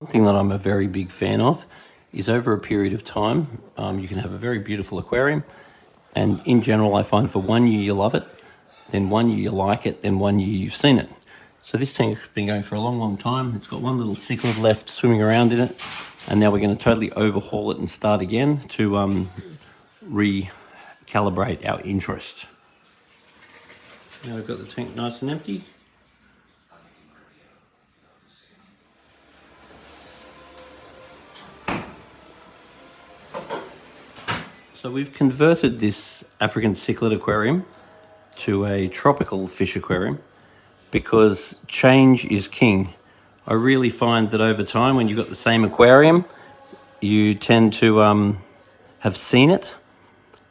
One thing that I'm a very big fan of is over a period of time, you can have a very beautiful aquarium. And in general, I find for 1 year you love it, then 1 year you like it, then 1 year you've seen it. So this tank's been going for a long, long time. It's got one little cichlid left swimming around in it. And now we're going to totally overhaul it and start again to recalibrate our interest. Now we've got the tank nice and empty. So we've converted this African cichlid aquarium to a tropical fish aquarium because change is king. I really find that over time, when you've got the same aquarium, you tend to have seen it.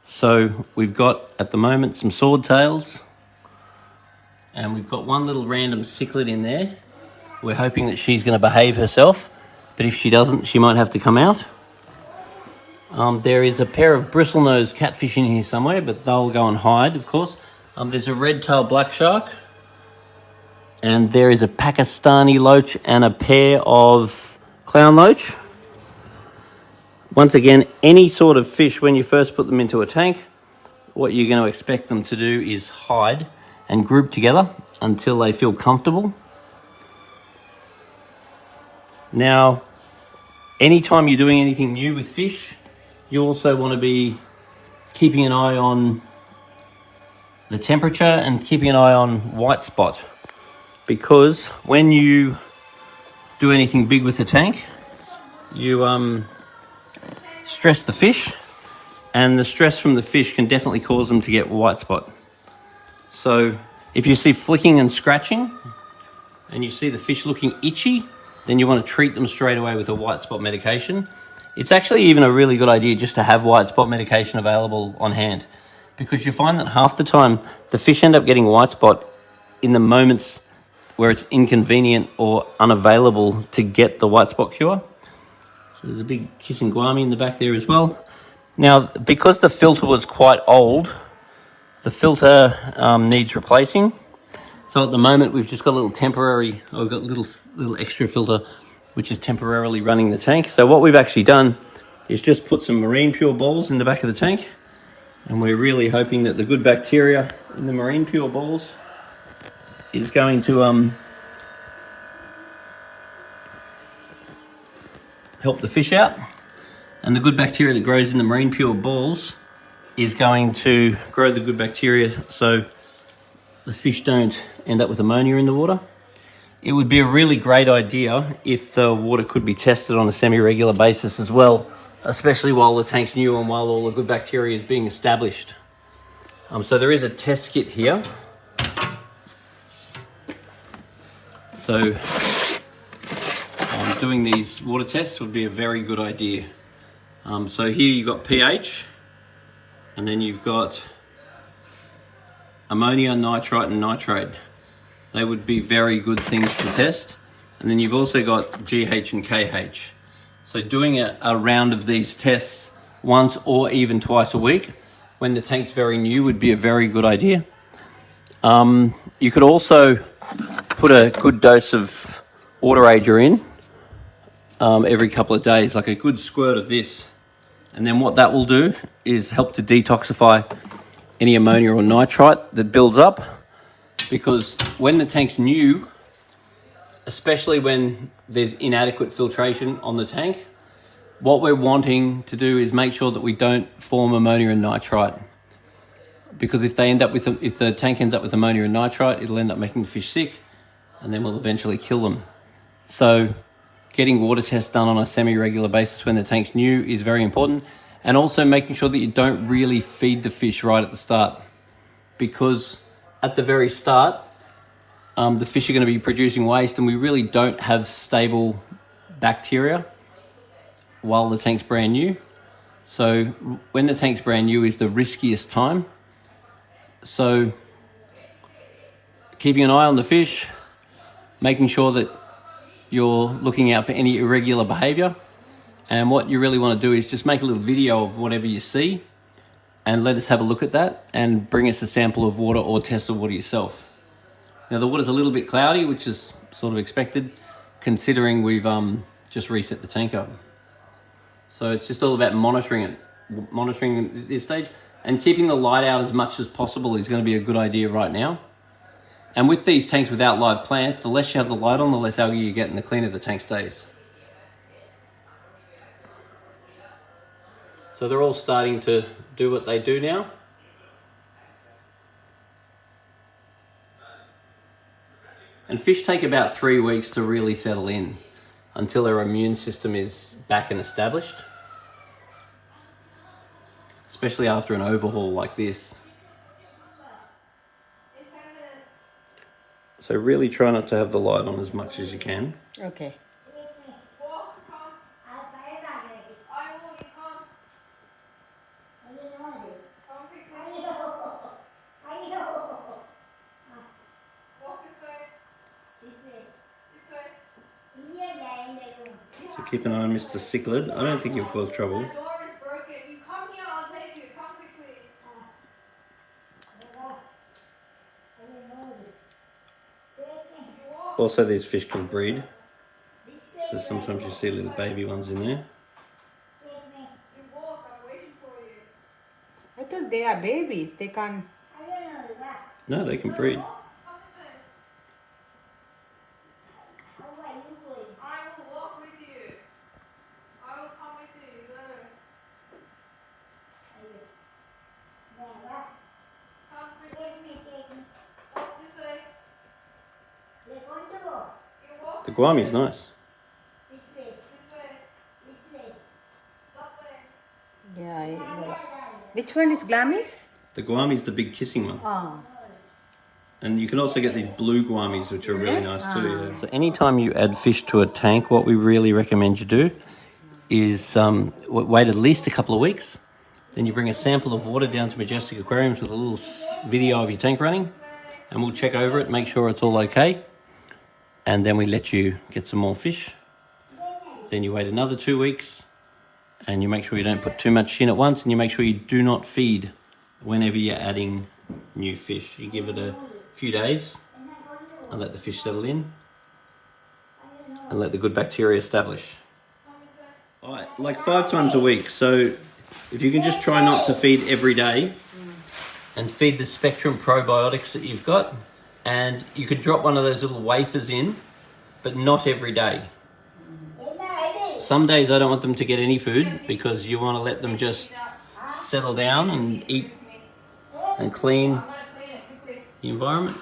So we've got, at the moment, some swordtails, and we've got one little random cichlid in there. We're hoping that she's going to behave herself, but if she doesn't, she might have to come out. There is a pair of bristlenose catfish in here somewhere, but they'll go and hide, of course. There's a red-tailed black shark, and there is a Pakistani loach and a pair of clown loach. Once again, any sort of fish, when you first put them into a tank, what you're going to expect them to do is hide and group together until they feel comfortable. Now, anytime you're doing anything new with fish, you also want to be keeping an eye on the temperature and keeping an eye on white spot, because when you do anything big with the tank, you stress the fish, and the stress from the fish can definitely cause them to get white spot. So if you see flicking and scratching and you see the fish looking itchy, then you want to treat them straight away with a white spot medication. It's actually even a really good idea just to have white spot medication available on hand, because you find that half the time the fish end up getting white spot in the moments where it's inconvenient or unavailable to get the white spot cure. So there's a big kissing gourami in the back there as well. Now, because the filter was quite old, the filter needs replacing. So at the moment we've just got a little temporary, we've got a little extra filter which is temporarily running the tank. So what we've actually done is just put some marine pure balls in the back of the tank, and we're really hoping that the good bacteria in the marine pure balls is going to help the fish out, and the good bacteria that grows in the marine pure balls is going to grow the good bacteria so the fish don't end up with ammonia in the water. It would be a really great idea if the water could be tested on a semi-regular basis as well, especially while the tank's new and while all the good bacteria is being established. So there is a test kit here. So doing these water tests would be a very good idea. So here you've got pH, and then you've got ammonia, nitrite and nitrate. They would be very good things to test. And then you've also got GH and KH. So doing a round of these tests once or even twice a week when the tank's very new would be a very good idea. You could also put a good dose of Autorager in every couple of days, like a good squirt of this. And then what that will do is help to detoxify any ammonia or nitrite that builds up. Because when the tank's new, especially when there's inadequate filtration on the tank, what we're wanting to do is make sure that we don't form ammonia and nitrite. Because if the tank ends up with ammonia and nitrite, it'll end up making the fish sick, and then we'll eventually kill them. So getting water tests done on a semi-regular basis when the tank's new is very important, and also making sure that you don't really feed the fish right at the start, because at the very start, the fish are going to be producing waste, and we really don't have stable bacteria while the tank's brand new. So when the tank's brand new is the riskiest time. So keeping an eye on the fish, making sure that you're looking out for any irregular behavior. And what you really want to do is just make a little video of whatever you see and let us have a look at that and bring us a sample of water or test the water yourself. Now the water's a little bit cloudy, which is sort of expected, considering we've just reset the tank up. So it's just all about monitoring this stage, and keeping the light out as much as possible is going to be a good idea right now. And with these tanks without live plants, the less you have the light on, the less algae you get and the cleaner the tank stays. So they're all starting to do what they do now. And fish take about 3 weeks to really settle in until their immune system is back and established. Especially after an overhaul like this. So really try not to have the light on as much as you can. Okay. So keep an eye on Mr. Cichlid. I don't think he'll cause trouble. Also, these fish can breed, so sometimes you see little baby ones in there. I thought they are babies. They can't. No, they can breed. The Guami is nice. Yeah. Which one is Glamis? The Guami is the big kissing one. Oh. And you can also get these blue Guamis, which are really nice too. Yeah. So anytime you add fish to a tank, what we really recommend you do is wait at least a couple of weeks. Then you bring a sample of water down to Majestic Aquariums with a little video of your tank running, and we'll check over it, make sure it's all okay. And then we let you get some more fish. Then you wait another 2 weeks, and you make sure you don't put too much in at once, and you make sure you do not feed whenever you're adding new fish. You give it a few days and let the fish settle in and let the good bacteria establish. All right, like 5 times a week. So if you can just try not to feed every day and feed the Spectrum probiotics that you've got. And you could drop one of those little wafers in, but not every day. Some days I don't want them to get any food because you want to let them just settle down and eat and clean the environment.